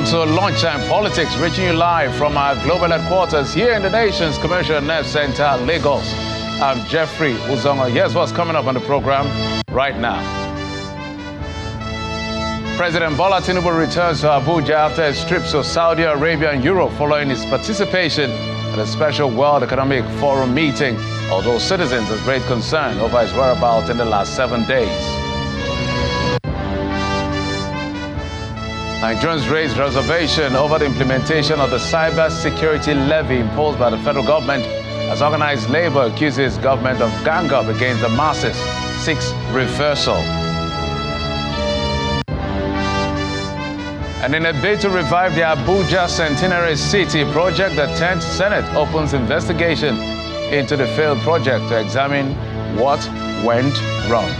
Welcome to Lunchtime Politics, reaching you live from our global headquarters here in the nation's commercial nerve center, Lagos. I'm Jeffrey Uzongo. Here's what's coming up on the program right now. President Bola Tinubu returns to Abuja after his trips to Saudi Arabia and Europe following his participation at a special World Economic Forum meeting, although citizens have raised concern over his whereabouts in the last 7 days. Nigerians raised reservation over the implementation of the cyber security levy imposed by the federal government as organized labor accuses government of gang up against the masses, seeks reversal. And in a bid to revive the Abuja Centenary City project, the 10th Senate opens investigation into the failed project to examine what went wrong.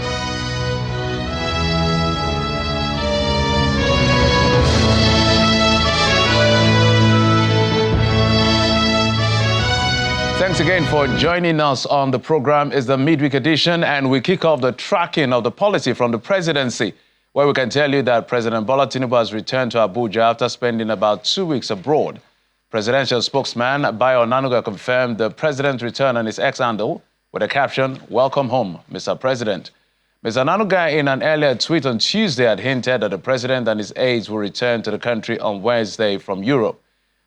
Thanks again for joining us on the program. It's the midweek edition, and we kick off the tracking of the policy from the presidency, where we can tell you that President Bola Tinubu has returned to Abuja after spending about 2 weeks abroad. Presidential spokesman Bayo Onanuga confirmed the president's return on his X handle with a caption, "Welcome home, Mr. President." Mr. Onanuga, in an earlier tweet on Tuesday, had hinted that the president and his aides will return to the country on Wednesday from Europe.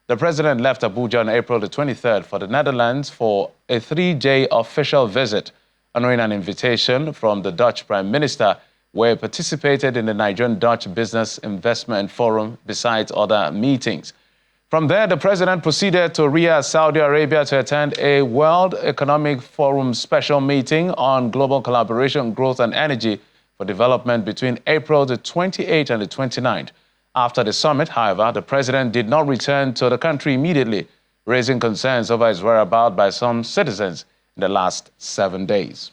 The president left Abuja on April the 23rd for the Netherlands for a 3-day official visit, honoring an invitation from the Dutch Prime Minister, where he participated in the Nigerian-Dutch Business Investment Forum, besides other meetings. From there, the president proceeded to Riyadh, Saudi Arabia, to attend a World Economic Forum special meeting on global collaboration, growth, and energy for development between April the 28th and the 29th. After the summit, however, the president did not return to the country immediately, raising concerns over his whereabouts by some citizens in the last 7 days.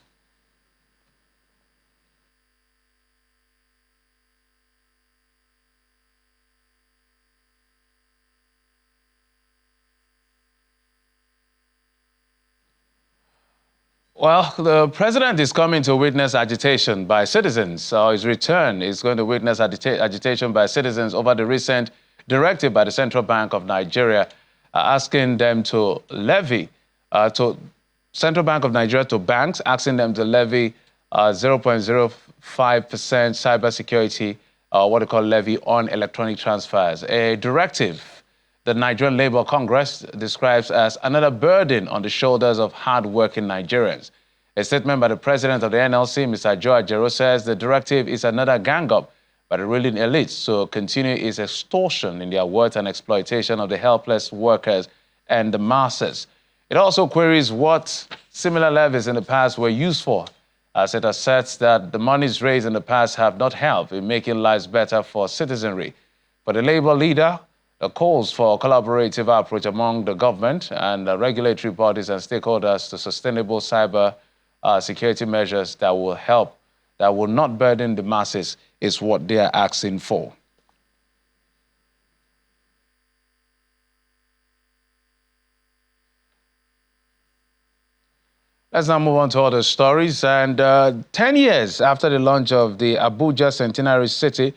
Well, the president is coming to witness agitation by citizens. So his return is going to witness agitation by citizens over the recent directive by the Central Bank of Nigeria asking them to levy, Central Bank of Nigeria to banks, asking them to levy 0.05% cybersecurity, what they call levy on electronic transfers. A directive the Nigerian Labour Congress describes as another burden on the shoulders of hard-working Nigerians. A statement by the president of the NLC, Mr. Joe Ajero, says the directive is another gang-up by the ruling elites to continue its extortion in their work and exploitation of the helpless workers and the masses. It also queries what similar levies in the past were used for, as it asserts that the monies raised in the past have not helped in making lives better for citizenry. For the Labour leader, the calls for a collaborative approach among the government and the regulatory bodies and stakeholders to sustainable cyber security measures that will help, that will not burden the masses, is what they are asking for. Let's now move on to other stories. And 10 years after the launch of the Abuja Centenary City,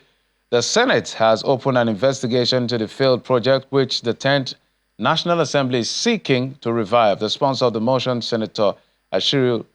the Senate has opened an investigation into the failed project, which the 10th National Assembly is seeking to revive. The sponsor of the motion, Senator Ashiru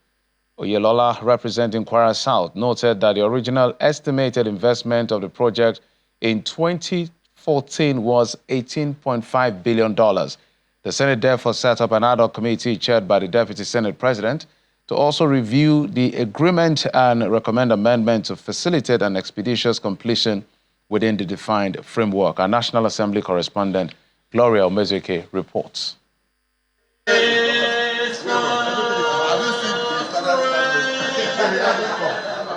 Oyelola, representing Kwara South, noted that the original estimated investment of the project in 2014 was $18.5 billion. The Senate therefore set up an ad hoc committee chaired by the Deputy Senate President to also review the agreement and recommend amendments to facilitate an expeditious completion within the defined framework. Our National Assembly correspondent, Gloria Omezuike, reports.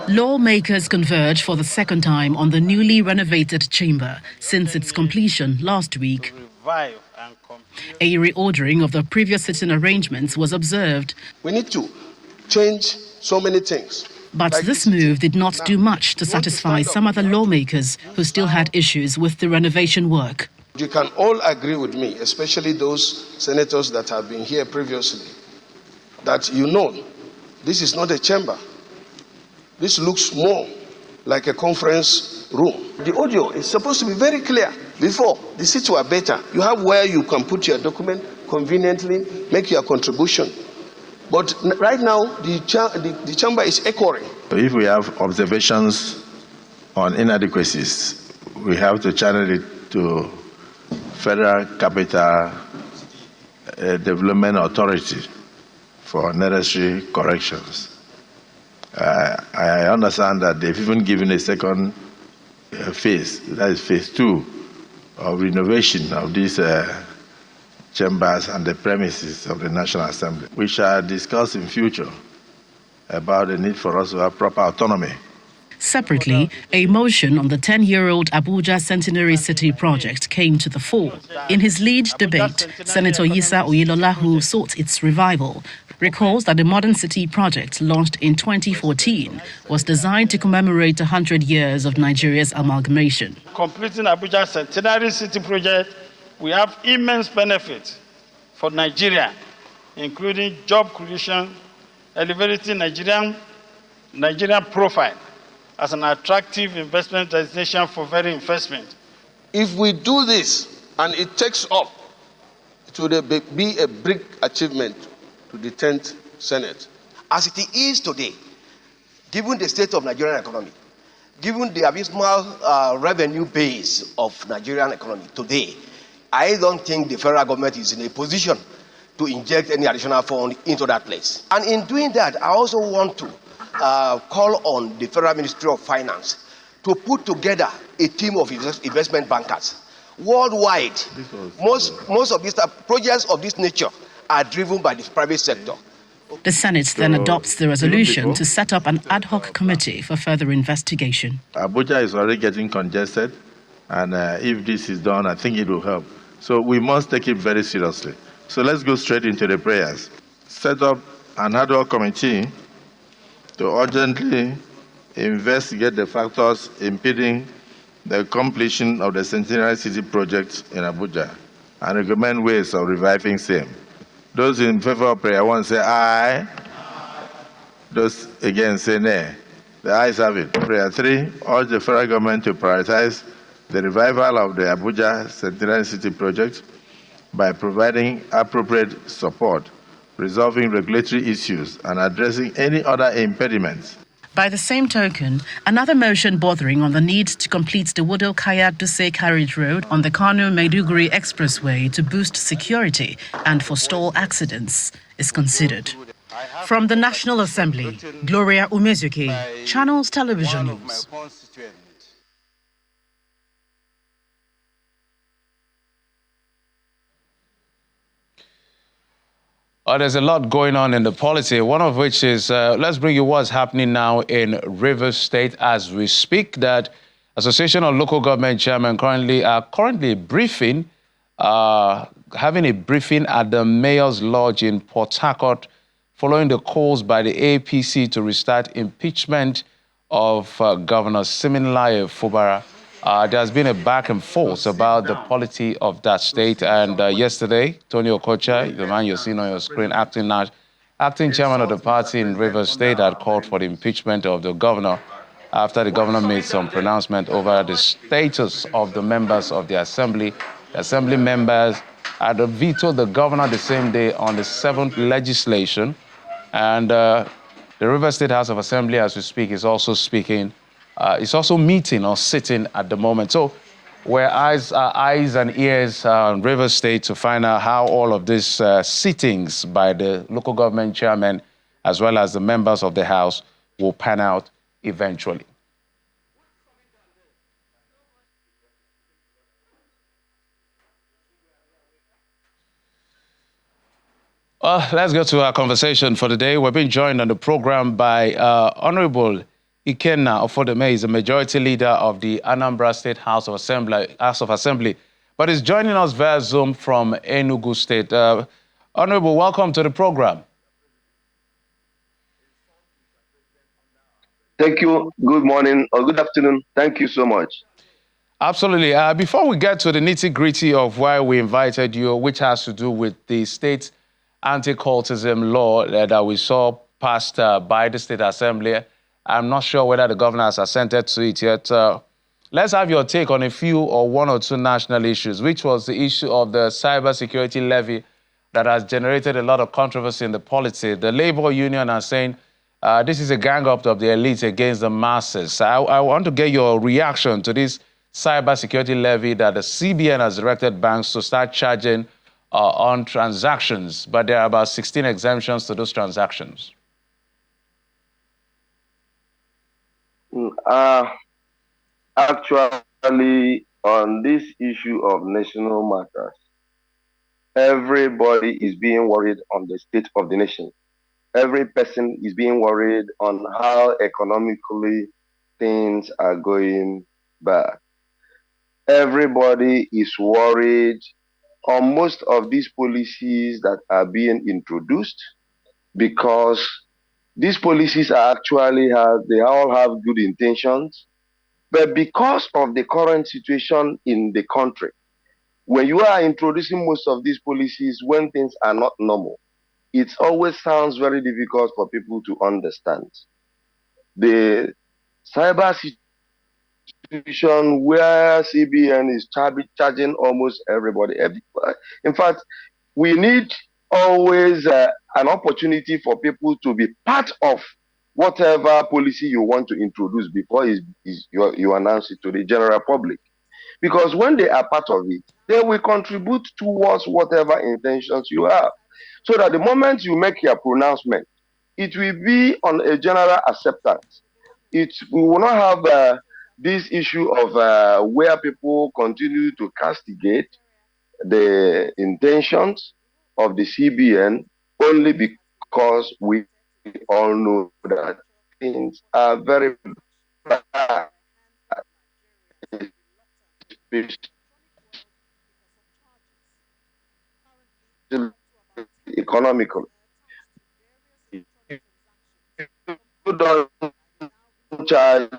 Lawmakers converge for the second time on the newly renovated chamber since its completion last week. A reordering of the previous sitting arrangements was observed. We need to change so many things. But this move did not do much to satisfy some other lawmakers who still had issues with the renovation work. You can all agree with me, especially those senators that have been here previously, that this is not a chamber. This looks more like a conference room. The audio is supposed to be very clear. Before, the seats were better. You have where you can put your document conveniently, make your contribution. But right now, the chamber is echoing. If we have observations on inadequacies, we have to channel it to Federal Capital Development Authority for necessary corrections. I understand that they've even given a second phase, that is phase 2 of renovation of these chambers and the premises of the National Assembly. We shall discuss in future about the need for us to have proper autonomy. Separately, a motion on the 10-year-old Abuja Centenary City project came to the fore. In his lead debate, Senator Yisa Oyelola, who sought its revival, recalls that the modern city project, launched in 2014, was designed to commemorate 100 years of Nigeria's amalgamation. Completing Abuja Centenary City project, we have immense benefits for Nigeria, including job creation, elevating Nigerian profile as an attractive investment destination for foreign investment. If we do this and it takes off, it will be a big achievement to the 10th Senate. As it is today, given the state of Nigerian economy, given the abysmal revenue base of Nigerian economy today, I don't think the federal government is in a position to inject any additional fund into that place. And in doing that, I also want to call on the Federal Ministry of Finance to put together a team of investment bankers worldwide. Most of these projects of this nature are driven by the private sector. The Senate then adopts the resolution to set up an ad hoc committee for further investigation. Abuja is already getting congested, and if this is done, I think it will help. So we must take it very seriously. So let's go straight into the prayers. Set up an ad hoc committee to urgently investigate the factors impeding the completion of the Centenary City project in Abuja and recommend ways of reviving same. Those in favor of prayer 1 say aye. Those again say nay. The ayes have it. Prayer 3, urge the federal government to prioritize the revival of the Abuja Centenary City project by providing appropriate support, resolving regulatory issues, and addressing any other impediments. By the same token, another motion bordering on the need to complete the Wudil-Kaya-Duse carriage road on the Kano-Maiduguri Expressway to boost security and forestall accidents is considered. From the National Assembly, Gloria Umezuke, Channels Television News. There's a lot going on in the policy, one of which is, let's bring you what's happening now in Rivers State as we speak, that Association of Local Government Chairmen currently briefing, having a briefing at the Mayor's Lodge in Port Harcourt following the calls by the APC to restart impeachment of Governor Siminalayi Fubara. There's been a back and forth about the polity of that state. And yesterday, Tony Okocha, the man you're seeing on your screen, acting chairman of the party in Rivers State, had called for the impeachment of the governor after the governor made some pronouncement over the status of the members of the assembly. The assembly members had vetoed the governor the same day on the 7th legislation. And the Rivers State House of Assembly, as we speak, is also speaking. It's also meeting or sitting at the moment. So we're eyes and ears on Rivers State to find out how all of these sittings by the local government chairman as well as the members of the House will pan out eventually. Let's go to our conversation for today. We're being joined on the program by Honorable Ikenna Ofodeme. Is a majority leader of the Anambra State House of Assembly, but is joining us via Zoom from Enugu State. Honorable, welcome to the program. Thank you. Good morning or good afternoon. Thank you so much. Absolutely. Before we get to the nitty-gritty of why we invited you, which has to do with the state anti-cultism law that we saw passed by the State Assembly, I'm not sure whether the governor has assented to it yet. let's have your take on a few or one or two national issues, which was the issue of the cybersecurity levy that has generated a lot of controversy in the polity. The labor union are saying this is a gang-up of the elites against the masses. I want to get your reaction to this cybersecurity levy that the CBN has directed banks to start charging on transactions, but there are about 16 exemptions to those transactions. Actually, on this issue of national matters, everybody is being worried on the state of the nation. Every person is being worried on how economically things are going bad. Everybody is worried on most of these policies that are being introduced, because these policies are they all have good intentions, but because of the current situation in the country, when you are introducing most of these policies when things are not normal, it always sounds very difficult for people to understand. The cyber situation where CBN is charging almost everybody. In fact, we need always an opportunity for people to be part of whatever policy you want to introduce before you announce it to the general public. Because when they are part of it, they will contribute towards whatever intentions you have. So that the moment you make your pronouncement, it will be on a general acceptance. We will not have this issue of where people continue to castigate the intentions of the CBN only because we all know that things are very bad economically. You don't charge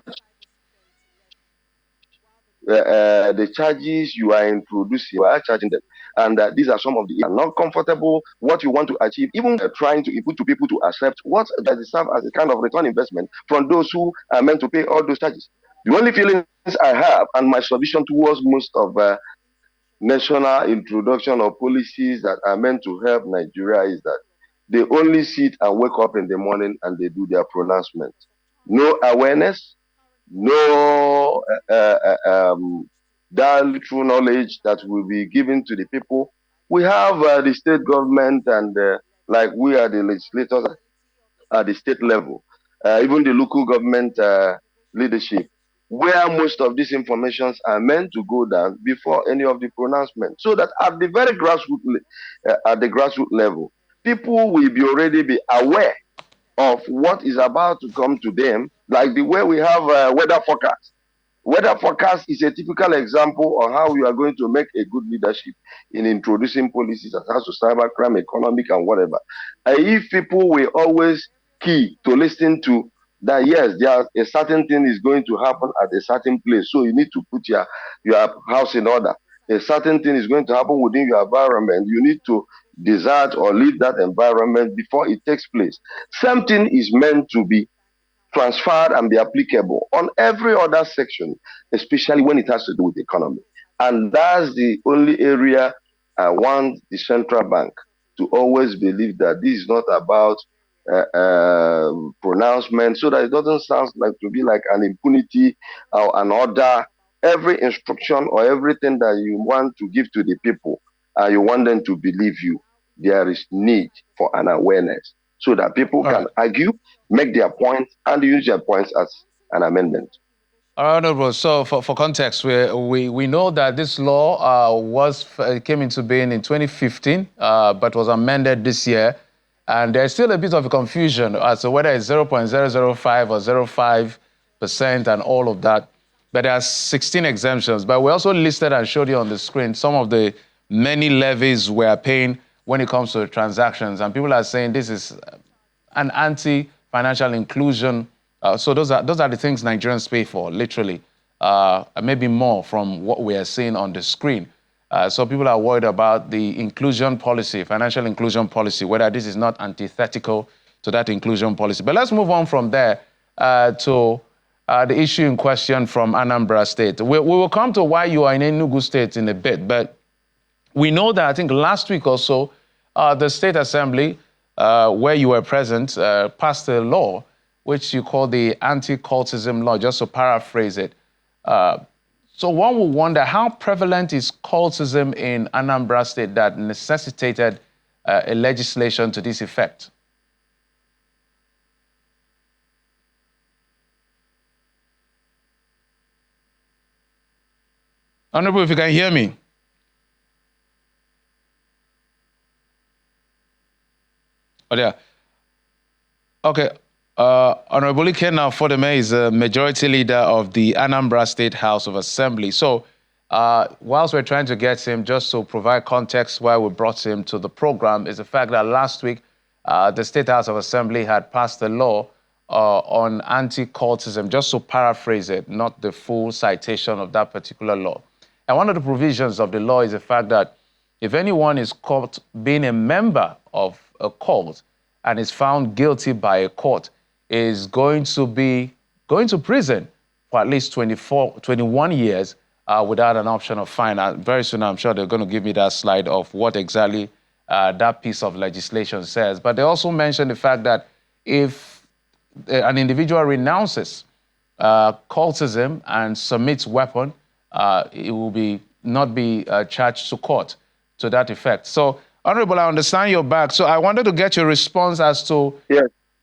the charges you are introducing, you are charging them. And these are some of the not comfortable, what you want to achieve, even trying to input to people to accept what does it serve as a kind of return investment from those who are meant to pay all those charges. The only feelings I have and my submission towards most of national introduction of policies that are meant to help Nigeria is that they only sit and wake up in the morning and they do their pronouncement. No awareness, no that true knowledge that will be given to the people. We have the state government and like we are the legislators at the state level, even the local government leadership, where most of these informations are meant to go down before any of the pronouncements, so that at the very grassroots level, people will already be aware of what is about to come to them, like the way we have weather forecast. Weather forecast is a typical example of how we are going to make a good leadership in introducing policies that has to cybercrime, economic, and whatever. If people will always key to listen to that, yes, there a certain thing is going to happen at a certain place, so you need to put your house in order. A certain thing is going to happen within your environment. You need to desert or leave that environment before it takes place. Something is meant to be transferred and be applicable on every other section, especially when it has to do with the economy. And that's the only area I want the central bank to always believe, that this is not about pronouncement, so that it doesn't sound like to be like an impunity or an order. Every instruction or everything that you want to give to the people, you want them to believe you, there is need for an awareness so that people can argue, make their points, and use their points as an amendment. Honorable, so for context, we know that this law came into being in 2015, but was amended this year. And there's still a bit of a confusion as to whether it's 0.005 or 0.05% and all of that. But there are 16 exemptions. But we also listed and showed you on the screen some of the many levies we are paying when it comes to transactions. And people are saying this is an anti-financial inclusion. So those are the things Nigerians pay for, literally, maybe more from what we are seeing on the screen. So people are worried about the inclusion policy, financial inclusion policy, whether this is not antithetical to that inclusion policy. But let's move on from there to the issue in question from Anambra State. We will come to why you are in Enugu State in a bit, but we know that I think last week or so, the State Assembly, where you were present, passed a law which you call the anti-cultism law, just to paraphrase it. So one will wonder, how prevalent is cultism in Anambra State that necessitated a legislation to this effect? Honorable, if you can hear me. Oh, yeah. Okay. Honorable Ikenna Fodeme is a majority leader of the Anambra State House of Assembly. So whilst we're trying to get him, just to provide context why we brought him to the program, is the fact that last week the State House of Assembly had passed a law on anti-cultism, just to paraphrase it, not the full citation of that particular law. And one of the provisions of the law is the fact that if anyone is caught being a member of a cult and is found guilty by a court, is going to prison for at least 21 years without an option of fine. Very soon, I'm sure they're going to give me that slide of what exactly that piece of legislation says. But they also mentioned the fact that if an individual renounces cultism and submits weapon, it will not be charged to court to that effect. So, Honorable, I understand your back. So I wanted to get your response as to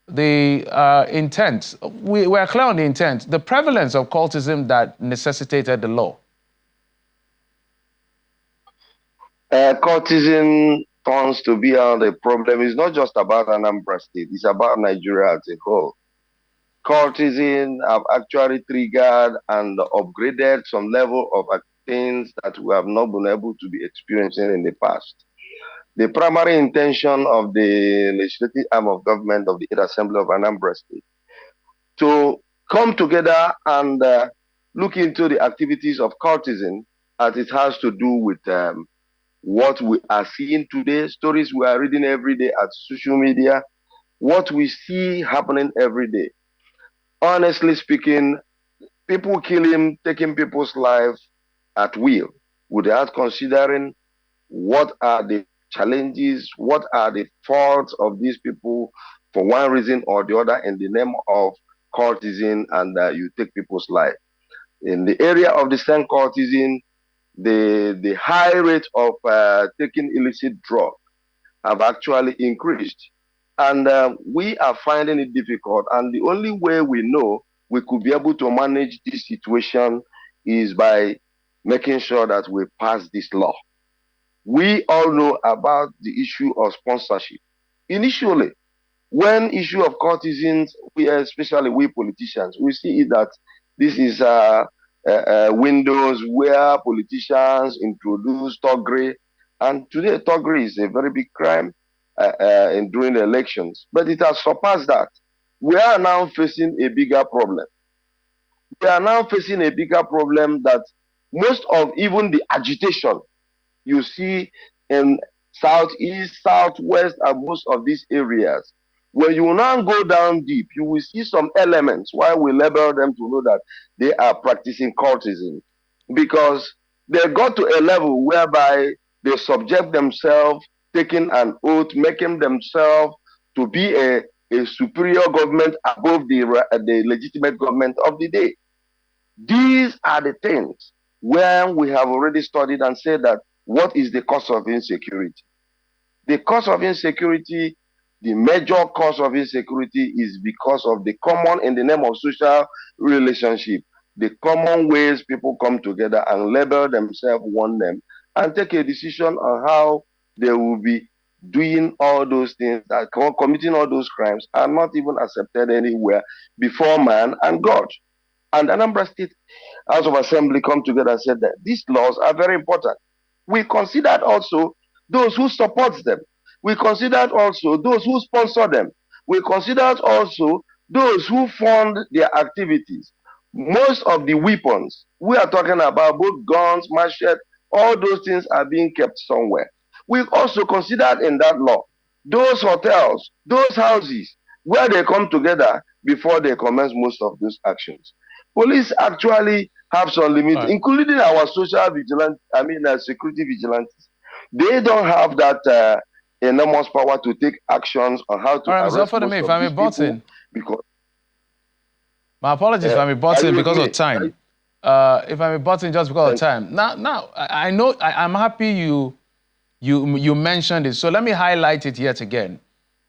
the intent. We're clear on the intent, the prevalence of cultism that necessitated the law. Cultism turns to be the problem. It's not just about Anambra State, it's about Nigeria as a whole. Cultism have actually triggered and upgraded some level of things that we have not been able to be experiencing in the past. The primary intention of the legislative arm of government of the Assembly of Anambra State to come together and look into the activities of cultism as it has to do with what we are seeing today, stories we are reading every day at social media, what we see happening every day. Honestly speaking, people killing, taking people's lives at will without considering what are the challenges, what are the faults of these people for one reason or the other in the name of cultism, and you take people's life. In the area of the same cultism, the high rate of taking illicit drugs have actually increased. And we are finding it difficult. And the only way we know we could be able to manage this situation is by making sure that we pass this law. We all know about the issue of sponsorship. Initially, when issue of cultism, especially we politicians, we see that this is windows where politicians introduce thuggery, and today thuggery is a very big crime during the elections. But it has surpassed that. We are now facing a bigger problem. We are now facing a bigger problem that most of even the agitation you see in southeast, southwest, and most of these areas, when you now go down deep, you will see some elements why we label them to know that they are practicing cultism, because they got to a level whereby they subject themselves, taking an oath, making themselves to be a superior government above the legitimate government of the day. These are the things where we have already studied and said that what is the cause of insecurity? The cause of insecurity, the major cause of insecurity is because of the common, in the name of social relationship, the common ways people come together and label themselves one name and take a decision on how they will be doing all those things, that committing all those crimes are not even accepted anywhere before man and God. And Anambra State House of Assembly come together and said that these laws are very important. We considered also those who support them. We considered also those who sponsor them. We considered also those who fund their activities. Most of the weapons, we are talking about both guns, machete, all those things are being kept somewhere. We also considered in that law those hotels, those houses, where they come together before they commence most of those actions. Police actually have some limits, All right. including our social vigilante, security vigilantes. They don't have that enormous power to take actions on how to All right, Mr. arrest most Ofodeme, if of I may these butt people in, because my apologies if I may butt are in you with because of me? time. If I may butt in just because of time. Now, I know I'm happy you mentioned it. So let me highlight it yet again.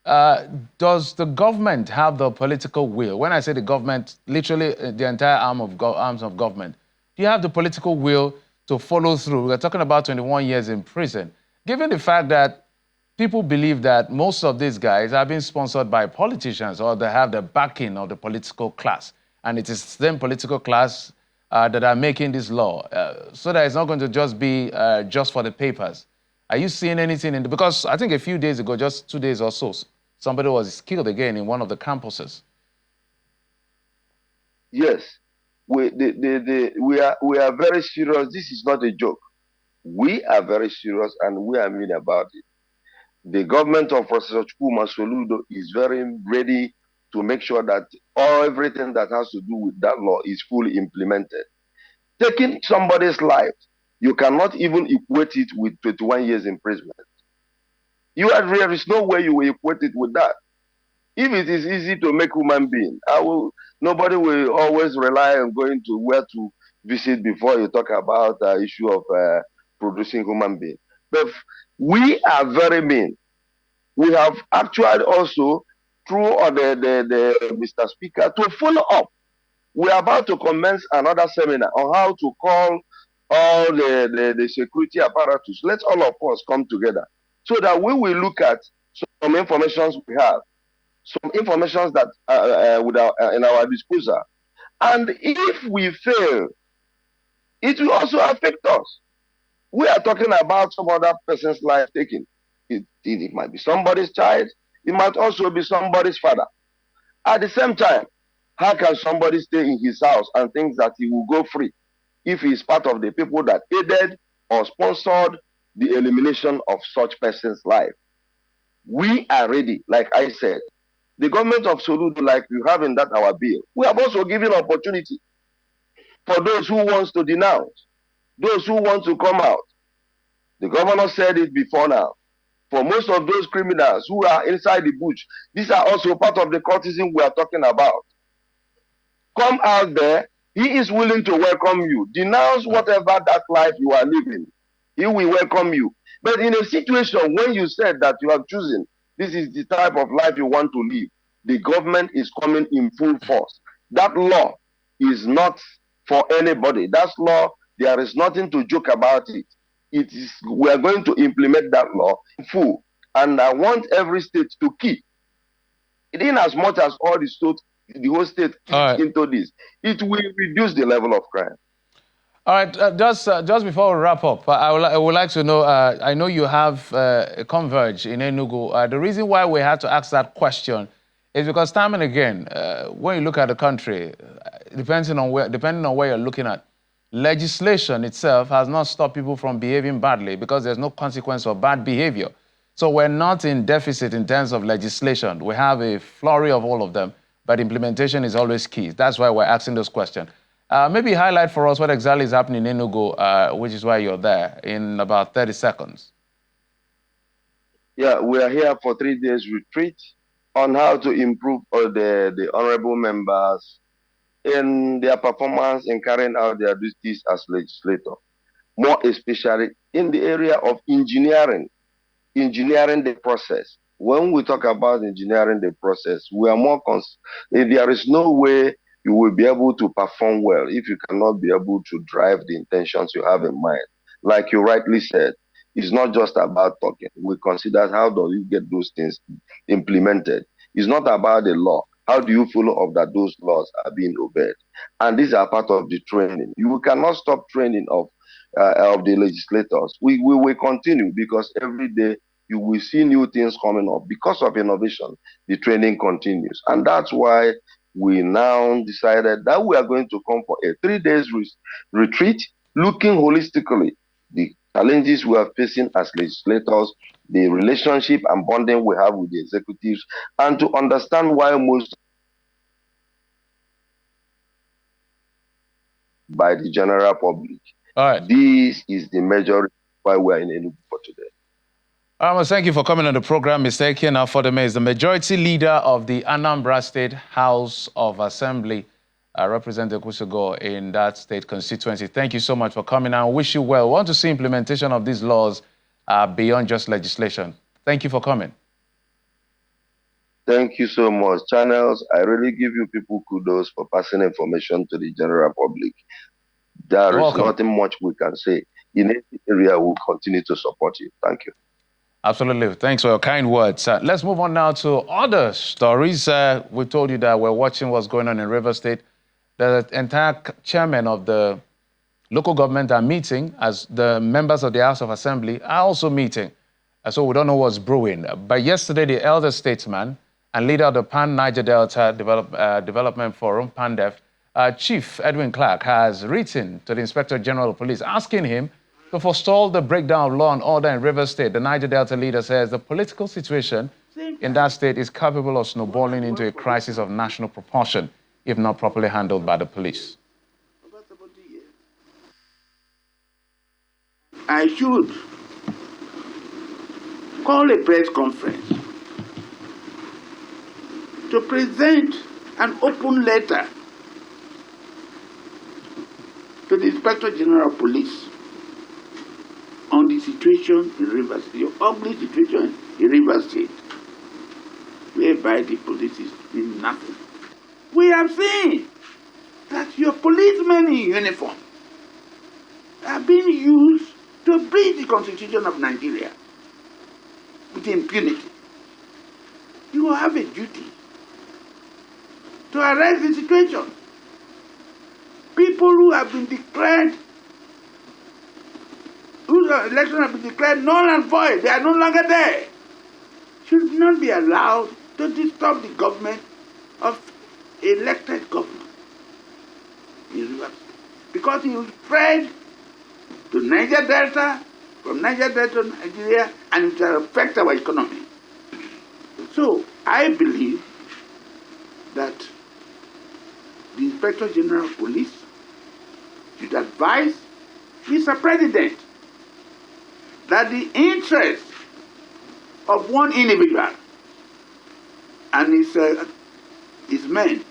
Does the government have the political will? When I say the government, literally the entire arms of government. Do you have the political will to follow through? We're talking about 21 years in prison. Given the fact that people believe that most of these guys are being sponsored by politicians or they have the backing of the political class, and it is them political class that are making this law, so that it's not going to just be just for the papers. Are you seeing anything in because I think a few days ago, just 2 days or so, somebody was killed again in one of the campuses. Yes, we are very serious. This is not a joke. We are very serious and we are mean about it. The government of Professor Chukuma Soludo is very ready to make sure that everything that has to do with that law is fully implemented. Taking somebody's life, you cannot even equate it with 21 years imprisonment. There is no way you will equate it with that. If it is easy to make human being, nobody will always rely on going to where to visit before you talk about the issue of producing human being. But we are very mean. We have actually also, through the Mr. Speaker, to follow up. We are about to commence another seminar on how to call all the security apparatus. Let all of us come together so that we will look at some information we have, some information that in our disposal. And if we fail, it will also affect us. We are talking about some other person's life taken. It might be somebody's child. It might also be somebody's father. At the same time, how can somebody stay in his house and think that he will go free if he is part of the people that aided or sponsored the elimination of such person's life? We are ready, like I said. The government of Soludo, like we have in that our bill, we have also given opportunity for those who wants to denounce, those who want to come out. The governor said it before now. For most of those criminals who are inside the bush, these are also part of the cultism we are talking about. Come out there. He is willing to welcome you. Denounce whatever that life you are living. He will welcome you. But in a situation when you said that you have chosen, this is the type of life you want to live, the government is coming in full force. That law is not for anybody. That law, there is nothing to joke about it. We are going to implement that law in full. And I want every state to keep, in as much as all the whole state into this, it will reduce the level of crime. All right, just before we wrap up, I would like to know, I know you have a Converge in Enugu. The reason why we had to ask that question is because time and again, when you look at the country, depending on where you're looking at, legislation itself has not stopped people from behaving badly because there's no consequence of bad behavior. So we're not in deficit in terms of legislation. We have a flurry of all of them, but implementation is always key. That's why we're asking those questions. Maybe highlight for us what exactly is happening in Enugu, which is why you're there, in about 30 seconds. Yeah, we are here for 3 days retreat on how to improve the honorable members in their performance in carrying out their duties as legislator, more especially in the area of engineering the process. When we talk about engineering the process, we are more there is no way you will be able to perform well if you cannot be able to drive the intentions you have in mind. Like you rightly said, it's not just about talking. We consider how do you get those things implemented. It's not about the law. How do you follow up that those laws are being obeyed? And these are part of the training. You cannot stop training of the legislators. We will continue because every day you will see new things coming up. Because of innovation, the training continues. And that's why we now decided that we are going to come for a 3 days retreat, looking holistically the challenges we are facing as legislators, the relationship and bonding we have with the executives, and to understand why most by the general public. All right. This is the major reason why we are in Enugu for today. Thank you for coming on the program. Mr. Eke Afodeme is the majority leader of the Anambra State House of Assembly, Representative Kusugo in that state constituency. Thank you so much for coming, and wish you well. We want to see implementation of these laws beyond just legislation. Thank you for coming. Thank you so much. Channels, I really give you people kudos for passing information to the general public. There is nothing much we can say. In any area, we'll continue to support you. Thank you. Absolutely. Thanks for your kind words. Let's move on now to other stories. We told you that we're watching what's going on in Rivers State. The entire chairman of the local government are meeting, as the members of the House of Assembly are also meeting. So we don't know what's brewing. But yesterday, the elder statesman and leader of the Pan-Niger Delta Development Forum, PANDEF, Chief Edwin Clark, has written to the Inspector General of Police asking him to forestall the breakdown of law and order in Rivers State. The Niger Delta leader says the political situation in that state is capable of snowballing into a crisis of national proportion if not properly handled by the police. I should call a press conference to present an open letter to the Inspector General of Police on the situation in Rivers State, the ugly situation in Rivers State, whereby the police is doing nothing. We have seen that your policemen in uniform are being used to breach the Constitution of Nigeria with impunity. You have a duty to arrest the situation. People who have been declared, whose election have been declared null and void, they are no longer there, should not be allowed to disturb the government of elected government in Rivers, because he will spread to Niger Delta, from Niger Delta to Nigeria, and it will affect our economy. So I believe that the Inspector General of Police should advise Mr. President that the interest of one individual and his men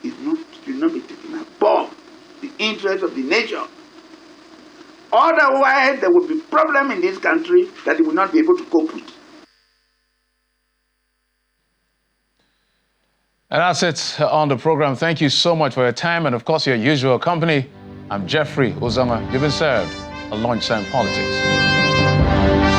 should not be taken above the interest of the nation. Otherwise, there will be problem in this country that he will not be able to cope with. And that's it on the program. Thank you so much for your time and, of course, your usual company. I'm Jeffrey Uzama. You've been served on Lunchtime Politics.